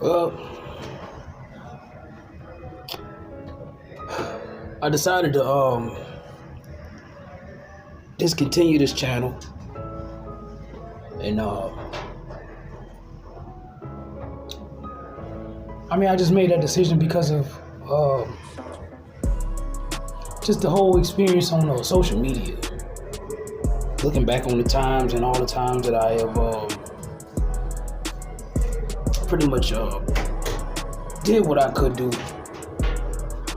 Well, I decided to discontinue this channel, and I just made that decision because of just the whole experience on social media. Looking back on the times and all the times that I have pretty much did what I could do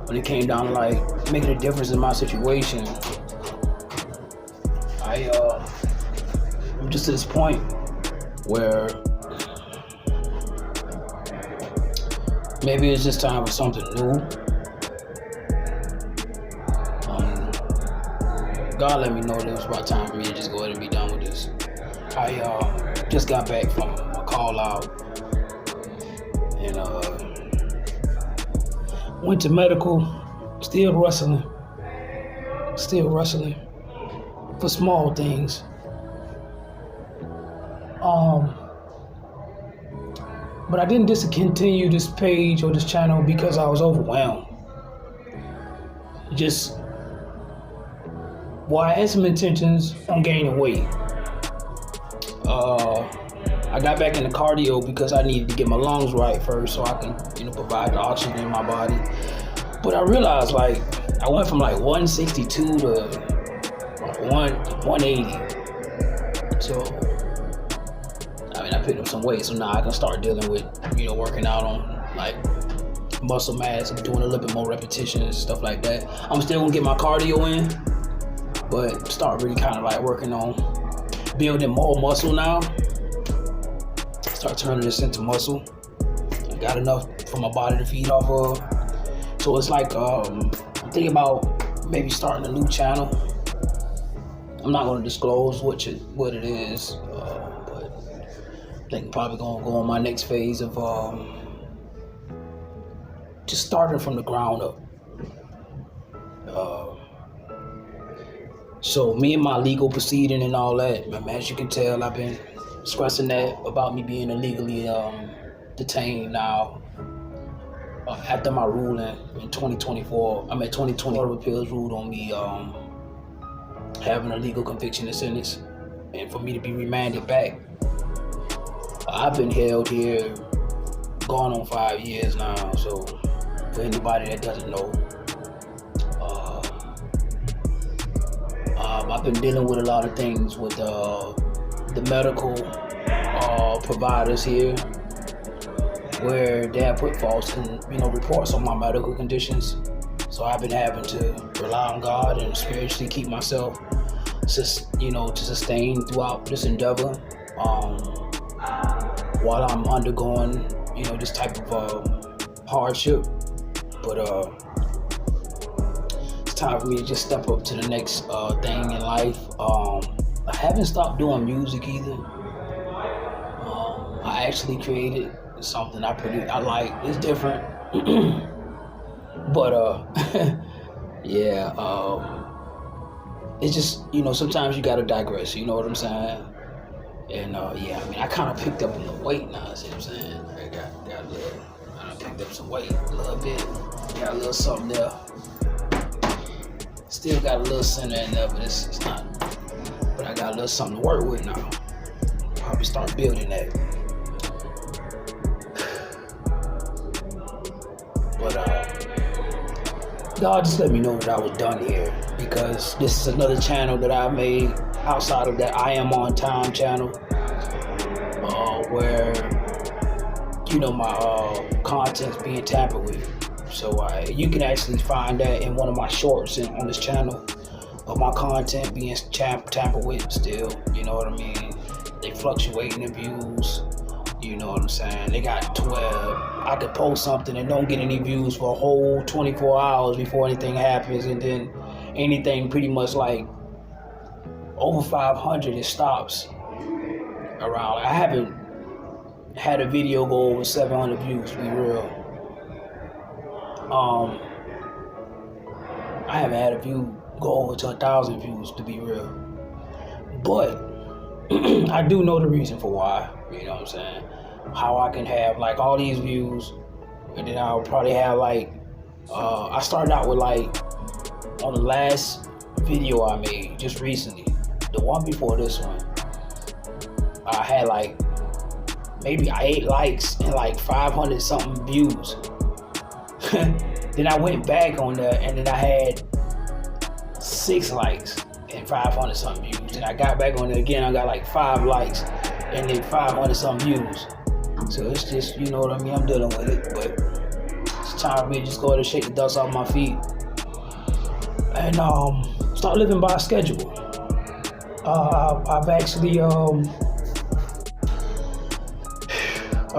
when it came down to like making a difference in my situation. I'm just to this point where maybe it's just time for something new. God let me know that it was about time for me to just go ahead and be done with this. I just got back from a call out and went to medical, still wrestling for small things. But I didn't discontinue this page or this channel because I was overwhelmed. I had some intentions on gaining weight. I got back into cardio because I needed to get my lungs right first so I can, provide the oxygen in my body. But I realized I went from 162 to 180. So, I picked up some weight, so now I can start dealing with, working out on muscle mass and doing a little bit more repetitions and stuff like that. I'm still gonna get my cardio in, but start really kind of working on building more muscle now. Start turning this into muscle. I got enough for my body to feed off of. So it's I'm thinking about maybe starting a new channel. I'm not going to disclose what it is, but I think I'm probably going to go on my next phase of just starting from the ground up. So me and my legal proceeding and all that, as you can tell, I've been stressing that about me being illegally detained now. After my ruling in 2024, 2020 Court of Appeals ruled on me having a legal conviction and sentence, and for me to be remanded back. I've been held here, going on 5 years now. So for anybody that doesn't know, I've been dealing with a lot of things with the medical providers here, where they have put false, reports on my medical conditions. So I've been having to rely on God and spiritually keep myself, to sustain throughout this endeavor, while I'm undergoing, this type of hardship. But it's time for me to just step up to the next thing in life. I haven't stopped doing music either. I actually created something I like. It's different. But yeah, it's just, sometimes you gotta digress, you know what I'm saying? And I kind of picked up on the weight now, see what I'm saying? I picked up some weight a little bit, got a little something there. Still got a little center in there, but it's not, but I got a little something to work with now. Probably start building that. But God just let me know that I was done here, because this is another channel that I made outside of that I Am On Time channel, where my content's being tampered with. So you can actually find that in one of my shorts on this channel of my content being tampered with still. You know what I mean? They fluctuate in the views. You know what I'm saying? They got 12. I could post something and don't get any views for a whole 24 hours before anything happens, and then anything pretty much over 500, it stops around. I haven't had a video go over 700 views, to be real. I haven't had a view go over to 1,000 views, to be real. But I do know the reason for why. You know what I'm saying? How I can have like all these views, and then I'll probably have like, I started out with like, on the last video I made just recently, the one before this one, I had like maybe 8 likes and like 500 something views. Then I went back on there and then I had 6 likes and 500 something views. And I got back on there again, I got like 5 likes and then 500 something views. So it's just, you know what I mean, I'm dealing with it, but it's time for me to just go ahead and shake the dust off my feet and start living by a schedule. I've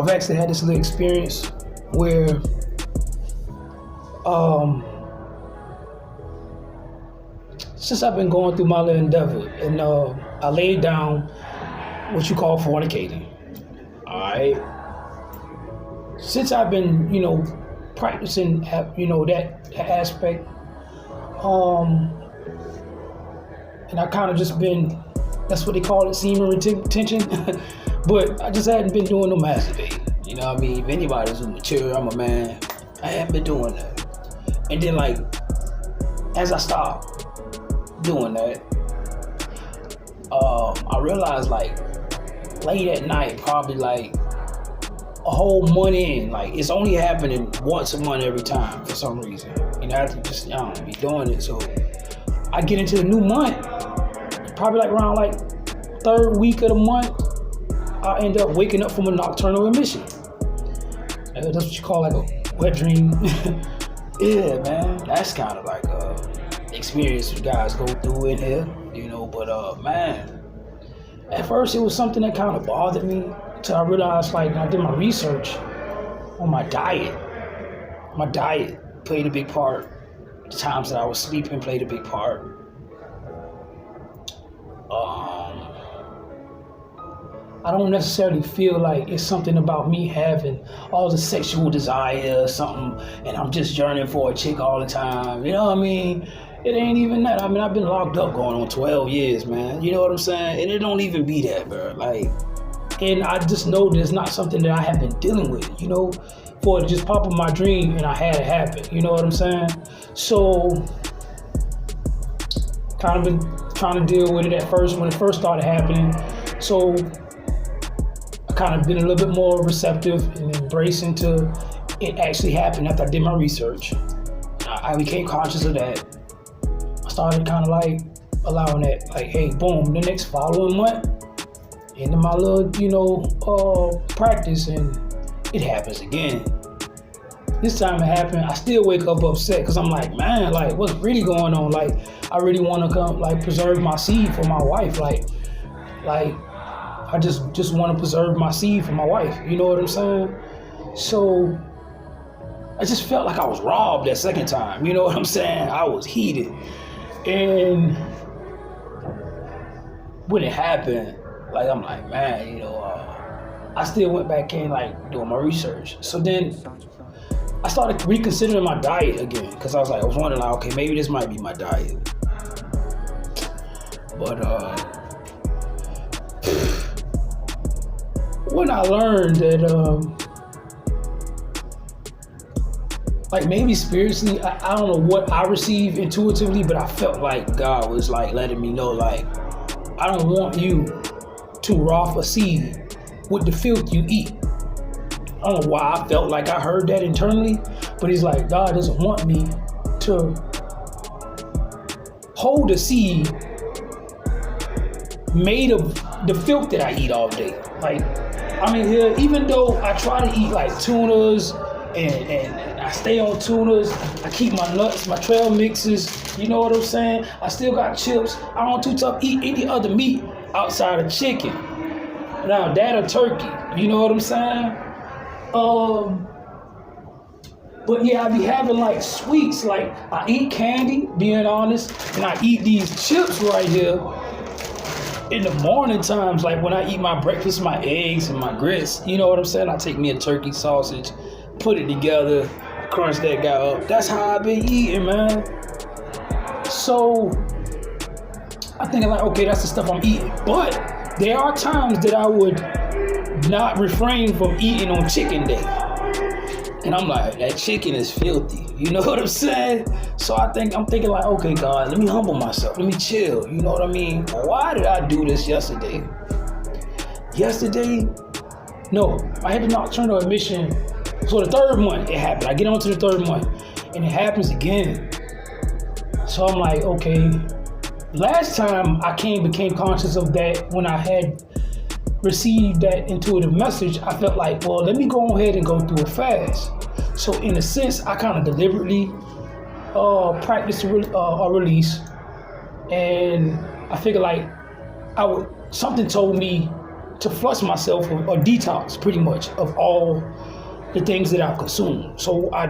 actually had this little experience where since I've been going through my little endeavor, and I laid down what you call fornicating. Alright. Since I've been, practicing, that aspect, and I kind of just been, that's what they call it, semen retention. But I just hadn't been doing no masturbating. You know what I mean? If anybody's mature, I'm a man, I haven't been doing that. And then like, as I stopped doing that, I realized like late at night, probably like a whole month in, like it's only happening once a month every time for some reason. I have to just, be doing it. So I get into the new month, probably like around like 3rd week of the month, I end up waking up from a nocturnal emission. That's what you call like a wet dream. Yeah, man, that's kind of like a experience you guys go through in here, but man, at first it was something that kind of bothered me until I realized, like, when I did my research on my diet. My diet played a big part. The times that I was sleeping played a big part. I don't necessarily feel like it's something about me having all the sexual desire or something, and I'm just yearning for a chick all the time. You know what I mean? It ain't even that. I mean, I've been locked up going on 12 years, man. You know what I'm saying? And it don't even be that, bro. Like, and I just know there's not something that I have been dealing with, for it to just pop up my dream and I had it happen. You know what I'm saying? So, kind of been trying to deal with it at first when it first started happening. So, I kind of been a little bit more receptive and embracing to it actually happened after I did my research. I became conscious of that. I started kind of like allowing that, like, hey, boom, the next following month, into my little, practice, and it happens again. This time it happened, I still wake up upset because I'm like, man, like, what's really going on? Like, I really want to come, like, preserve my seed for my wife. Like, I just want to preserve my seed for my wife. You know what I'm saying? So, I just felt like I was robbed that second time. You know what I'm saying? I was heated. And when it happened, like, I'm like, man, I still went back in, like, doing my research. So then I started reconsidering my diet again, because I was wondering, like, okay, maybe this might be my diet. But when I learned that, like, maybe spiritually, I don't know what I received intuitively, but I felt like God was, like, letting me know, like, I don't want you to rough a seed with the filth you eat. I don't know why I felt like I heard that internally, but he's like, God doesn't want me to hold a seed made of the filth that I eat all day. Like, I mean, even though I try to eat like tunas and I stay on tunas, I keep my nuts, my trail mixes, you know what I'm saying? I still got chips. I don't too tough eat any other meat outside of chicken. Now, that or turkey, you know what I'm saying? But yeah, I be having like sweets, like I eat candy, being honest, and I eat these chips right here in the morning times, like when I eat my breakfast, my eggs and my grits, you know what I'm saying? I take me a turkey sausage, put it together, crunch that guy up. That's how I've been eating, man. So I think like, okay, that's the stuff I'm eating. But there are times that I would not refrain from eating on chicken day. And I'm like, that chicken is filthy. You know what I'm saying? So I'm thinking like, okay, God, let me humble myself. Let me chill. You know what I mean? Why did I do this yesterday? No, I had the nocturnal emission. So the third month it happened. I get on to the third month and it happens again. So I'm like, okay. Last time I became conscious of that when I had received that intuitive message, I felt like, well, let me go ahead and go through a fast. So in a sense, I kind of deliberately practiced a release, and I figured like something told me to flush myself or detox pretty much of all the things that I've consumed. So I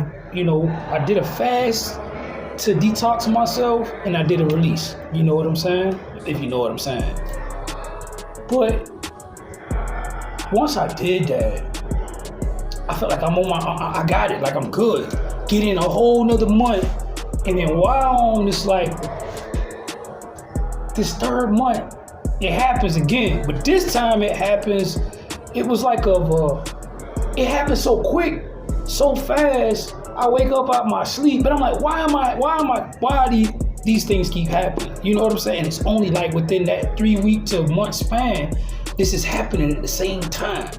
did a fast to detox myself, and I did a release. You know what I'm saying? If you know what I'm saying. But once I did that, I felt like I got it, like I'm good. Get in a whole nother month, and then while on this third month, it happens again. But this time it was like it happened so quick, so fast. I wake up out my sleep, but I'm like, why these things keep happening? You know what I'm saying? And it's only like within that 3 week to month span, this is happening at the same time.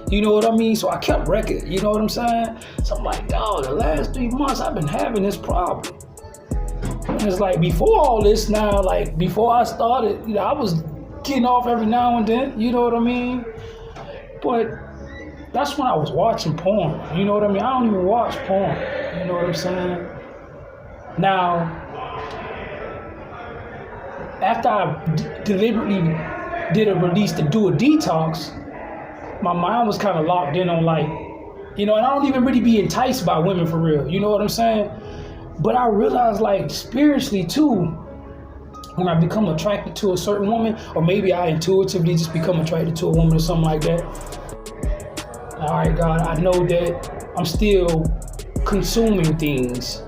You know what I mean? So I kept record, you know what I'm saying? So I'm like, dog, the last 3 months I've been having this problem. And it's like before all this now, like before I started, I was getting off every now and then, you know what I mean? But that's when I was watching porn, you know what I mean? I don't even watch porn, you know what I'm saying? Now, after I deliberately did a release to do a detox, my mind was kind of locked in on and I don't even really be enticed by women for real, you know what I'm saying? But I realized like spiritually too, when I become attracted to a certain woman, or maybe I intuitively just become attracted to a woman or something like that. All right, God, I know that I'm still consuming things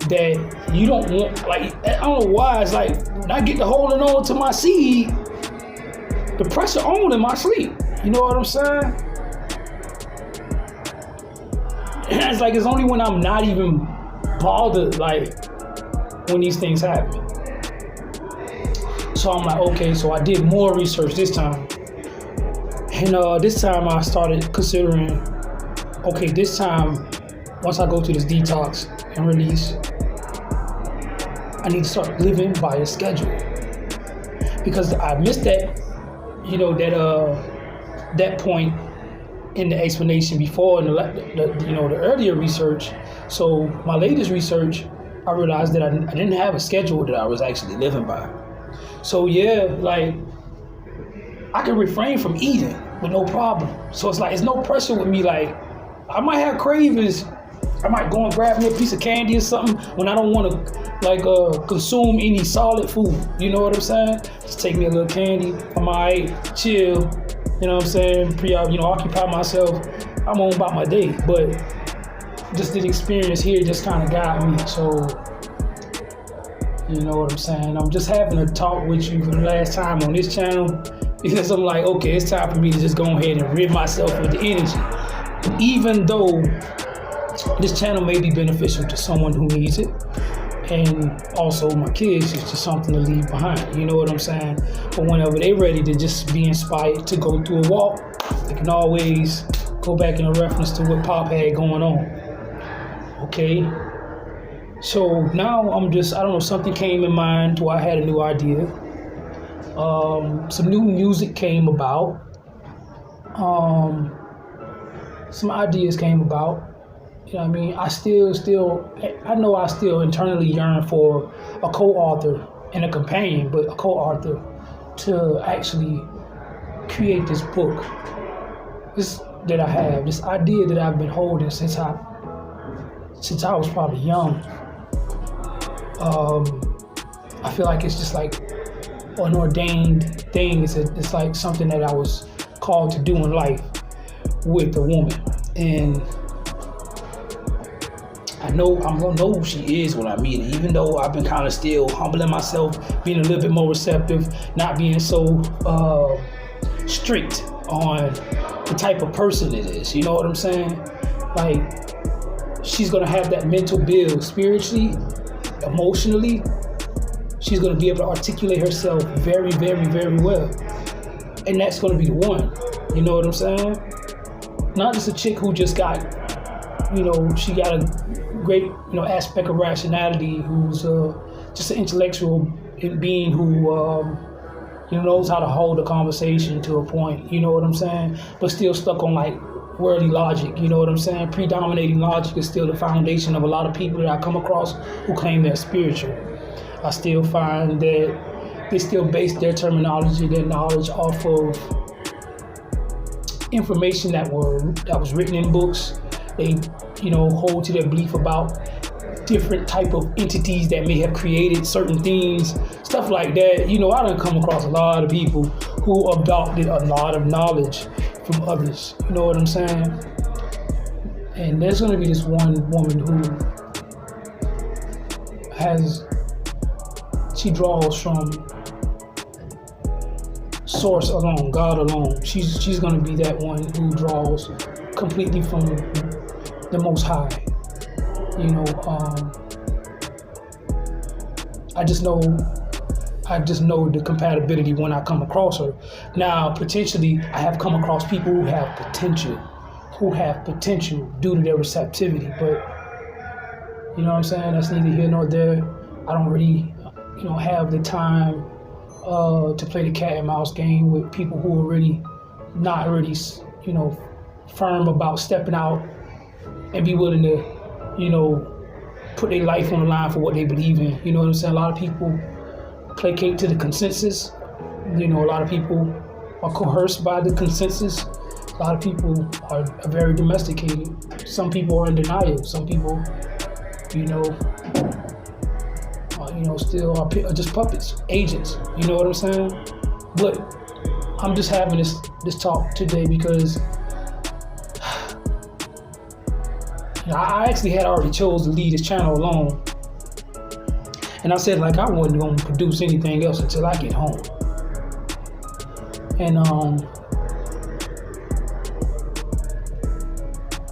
that you don't want. Like, I don't know why. It's like when I get to holding on to my seed, the pressure on in my sleep. You know what I'm saying? And it's like it's only when I'm not even bothered, like when these things happen. So I'm like, okay, so I did more research this time. And this time I started considering, okay, this time, once I go through this detox and release, I need to start living by a schedule. Because I missed that, that point in the explanation before in the earlier research. So my latest research, I realized that I didn't have a schedule that I was actually living by. So yeah, like I can refrain from eating with no problem. So it's like it's no pressure with me. Like I might have cravings. I might go and grab me a piece of candy or something when I don't want to consume any solid food. You know what I'm saying? Just take me a little candy. I might chill. You know what I'm saying? Occupy myself. I'm on about my day. But just the experience here just kind of got me. So you know what I'm saying? I'm just having a talk with you for the last time on this channel because I'm like, okay, it's time for me to just go ahead and rid myself of the energy. Even though this channel may be beneficial to someone who needs it, and also my kids, it's just something to leave behind. You know what I'm saying? But whenever they're ready to just be inspired to go through a walk, they can always go back in a reference to what Pop had going on. Okay? So now I don't know, something came in mind where I had a new idea. Some new music came about. Some ideas came about. You know what I mean? I know I still internally yearn for a co-author and a companion, but a co-author to actually create this book. This idea that I've been holding since I was probably young. I feel like it's just like an ordained thing. It's like something that I was called to do in life with a woman. And I know I'm gonna know who she is when I meet her, even though I've been kind of still humbling myself, being a little bit more receptive, not being so strict on the type of person it is. You know what I'm saying? Like, she's gonna have that mental build spiritually, emotionally. She's gonna be able to articulate herself very, very, very well. And that's gonna be the one. You know what I'm saying? Not just a chick who just got, she got a great, aspect of rationality, who's just an intellectual being who, knows how to hold a conversation to a point, you know what I'm saying? But still stuck on like worldly logic, you know what I'm saying? Predominating logic is still the foundation of a lot of people that I come across who claim they're spiritual. I still find that they still base their terminology, their knowledge off of information that was written in books. They, hold to their belief about different type of entities that may have created certain things, stuff like that. I done come across a lot of people who adopted a lot of knowledge from others. You know what I'm saying? And there's going to be this one woman who she draws from source alone, God alone. She's going to be that one who draws completely from the Most High. I just know the compatibility when I come across her. Now, potentially, I have come across people who have potential due to their receptivity, but you know what I'm saying? That's neither here nor there. I don't really, have the time to play the cat and mouse game with people who are really not really, firm about stepping out and be willing to, put their life on the line for what they believe in. You know what I'm saying? A lot of people placate to the consensus. A lot of people are coerced by the consensus. A lot of people are very domesticated. Some people are in denial. Some people, still are just puppets, agents. You know what I'm saying? But I'm just having this talk today because I actually had already chose to leave this channel alone. And I said, I wasn't going to produce anything else until I get home. And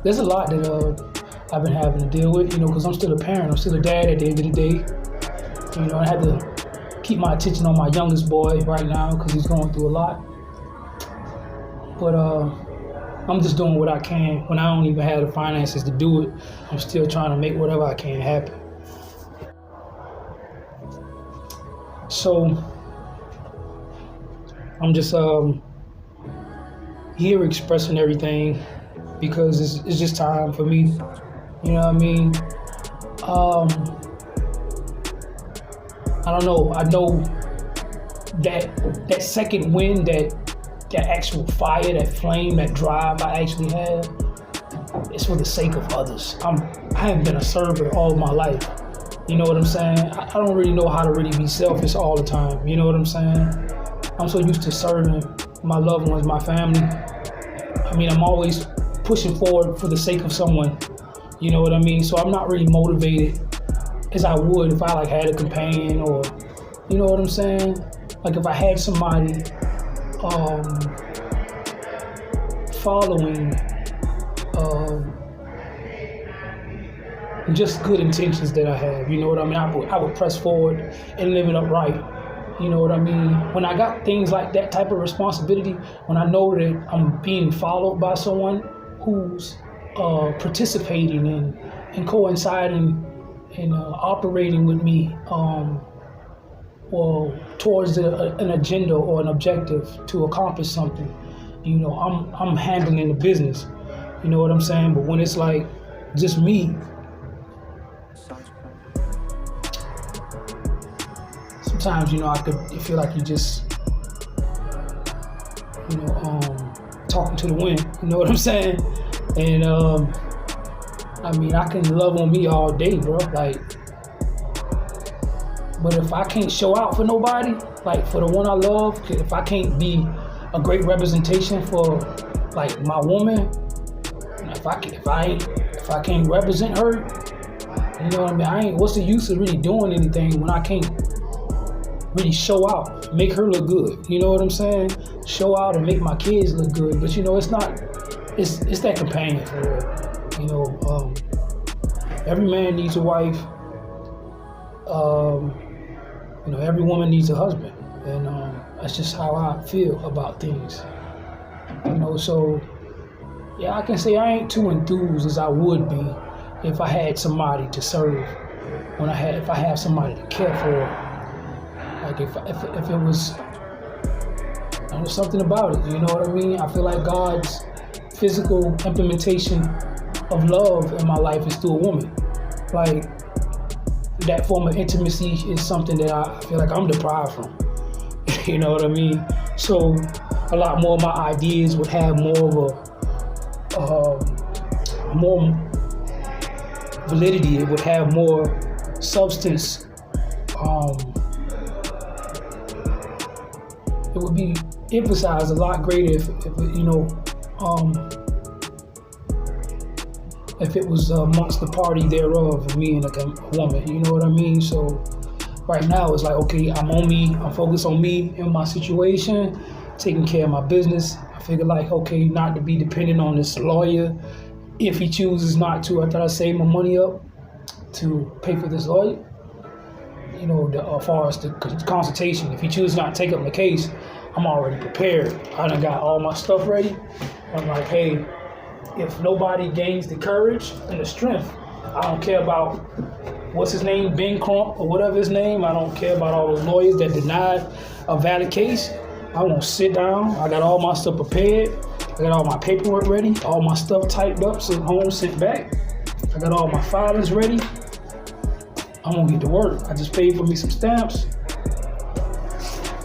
there's a lot that I've been having to deal with, because I'm still a parent. I'm still a dad at the end of the day. I had to keep my attention on my youngest boy right now because he's going through a lot. But I'm just doing what I can. When I don't even have the finances to do it, I'm still trying to make whatever I can happen. So I'm just here expressing everything because it's just time for me. You know what I mean? I don't know. I know that second wind, that actual fire, that flame, that drive I actually have, it's for the sake of others. I have been a server all my life. You know what I'm saying? I don't really know how to really be selfish all the time. You know what I'm saying? I'm so used to serving my loved ones, my family. I'm always pushing forward for the sake of someone. You know what I mean? So I'm not really motivated as I would if I had a companion, or, you know what I'm saying? If I had somebody following just good intentions that I have. You know what I mean? I would press forward and live it up right. You know what I mean? When I got things like that type of responsibility, when I know that I'm being followed by someone who's participating and coinciding and operating with me or towards an agenda or an objective to accomplish something, I'm handling the business. You know what I'm saying? But when it's just me, sometimes, I could feel like you just, talking to the wind. You know what I'm saying? And I can love on me all day, bro. But if I can't show out for nobody, for the one I love, if I can't be a great representation for my woman, if I can't represent her, you know what I mean? What's the use of really doing anything when I can't really show out, make her look good? You know what I'm saying? show out and make my kids look good. But it's not. It's that companion for real. Every man needs a wife. Every woman needs a husband, and that's just how I feel about things. So yeah, I can say I ain't too enthused as I would be if I had somebody to serve. If I have somebody to care for, like if it was, there's something about it. You know what I mean? I feel like God's physical implementation of love in my life is through a woman. Like that form of intimacy is something that I feel like I'm deprived from. You know what I mean? So a lot more of my ideas would have more of more validity. It would have more substance. It would be emphasized a lot greater if it was amongst the party thereof of me and like a woman. You know what I mean? So right now it's like, okay, I'm on me. I'm focused on me and my situation, taking care of my business. I figure like, okay, not to be dependent on this lawyer. If he chooses not to, I thought I'd save my money up to pay for this lawyer. As far as the consultation, if he chooses not to take up the case, I'm already prepared. I done got all my stuff ready. I'm like, hey, if nobody gains the courage and the strength, I don't care about what's his name, Ben Crump or whatever his name. I don't care about all those lawyers that denied a valid case. I won't sit down. I got all my stuff prepared. I got all my paperwork ready, all my stuff typed up, sent home, sent back. I got all my filings ready. I'm gonna get to work. I just paid for me some stamps.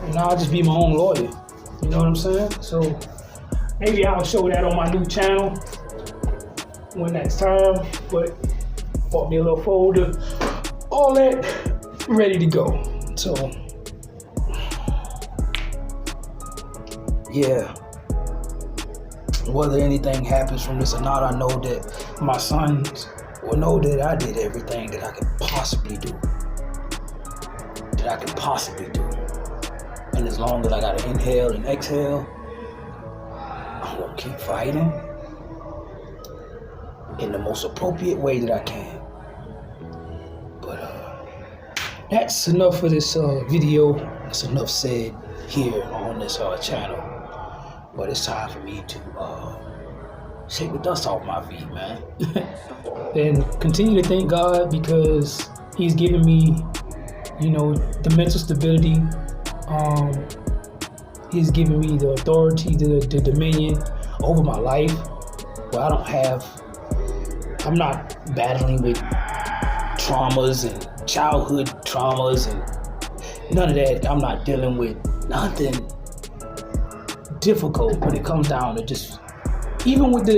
And I'll just be my own lawyer. You know what I'm saying? So maybe I'll show that on my new channel when that's time. But bought me a little folder, all that ready to go. So yeah. Whether anything happens from this or not, I know that my sons will know that I did everything that I could possibly do. And as long as I gotta inhale and exhale, I'm gonna keep fighting in the most appropriate way that I can. But that's enough for this video. That's enough said here on this channel. But it's time for me to shake the dust off my feet, man. And continue to thank God because He's given me, the mental stability. He's given me the authority, the dominion over my life. Where I'm not battling with traumas and childhood traumas and none of that. I'm not dealing with nothing difficult when it comes down to just, even with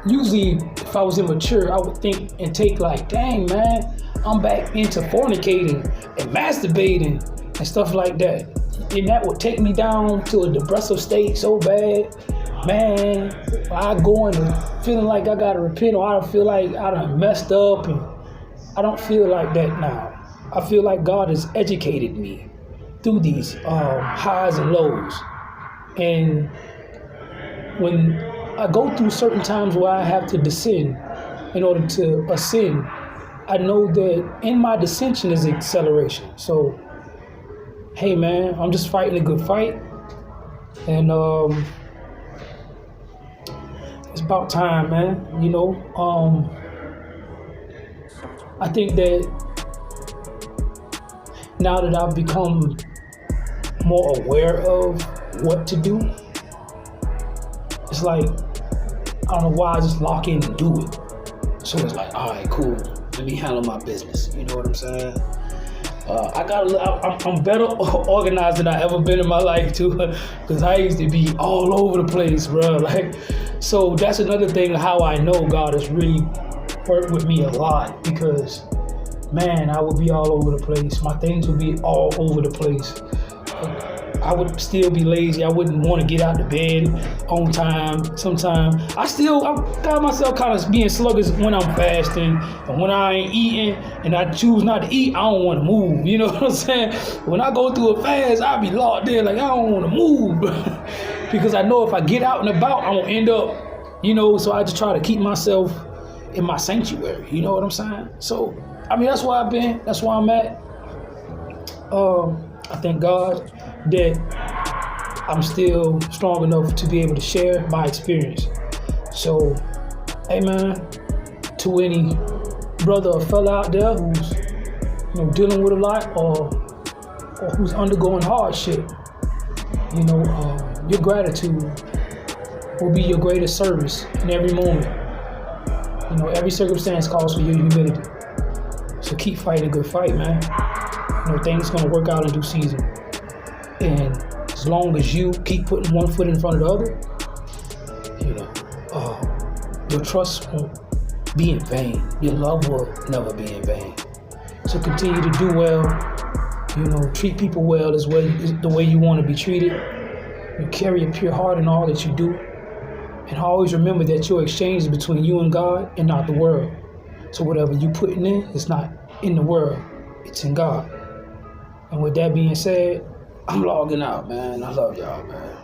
usually if I was immature, I would think and take like, dang man, I'm back into fornicating and masturbating and stuff like that. And that would take me down to a depressive state so bad, man. I go into feeling like I gotta repent, or I feel like I done messed up, and I don't feel like that now. I feel like God has educated me through these highs and lows. And when I go through certain times where I have to descend in order to ascend, I know that in my descension is acceleration. So, hey man, I'm just fighting a good fight. And it's about time, man. I think that now that I've become more aware of what to do, it's like, I don't know why I just lock in and do it. So it's like, all right, cool. Let me handle my business. You know what I'm saying? I'm better organized than I ever been in my life too, because I used to be all over the place, bro. So that's another thing how I know God has really worked with me a lot, because man, I would be all over the place. My things would be all over the place. I would still be lazy. I wouldn't want to get out of bed on time. Sometimes I got myself kind of being sluggish when I'm fasting, and when I ain't eating and I choose not to eat, I don't want to move. You know what I'm saying? When I go through a fast, I be locked in, like I don't want to move because I know if I get out and about, I'm gonna end up, so I just try to keep myself in my sanctuary. You know what I'm saying? So, that's where I've been. That's where I'm at. I thank God that I'm still strong enough to be able to share my experience. So, hey man, to any brother or fella out there who's dealing with a lot or who's undergoing hardship, your gratitude will be your greatest service in every moment. Every circumstance calls for your humility. So keep fighting a good fight, man. Things gonna work out in due season. And as long as you keep putting one foot in front of the other, your trust won't be in vain. Your love will never be in vain. So continue to do well. Treat people well as well, the way you want to be treated. You carry a pure heart in all that you do. And always remember that your exchange is between you and God and not the world. So whatever you putting in, it's not in the world, it's in God. And with that being said, I'm logging out, man. I love y'all, man.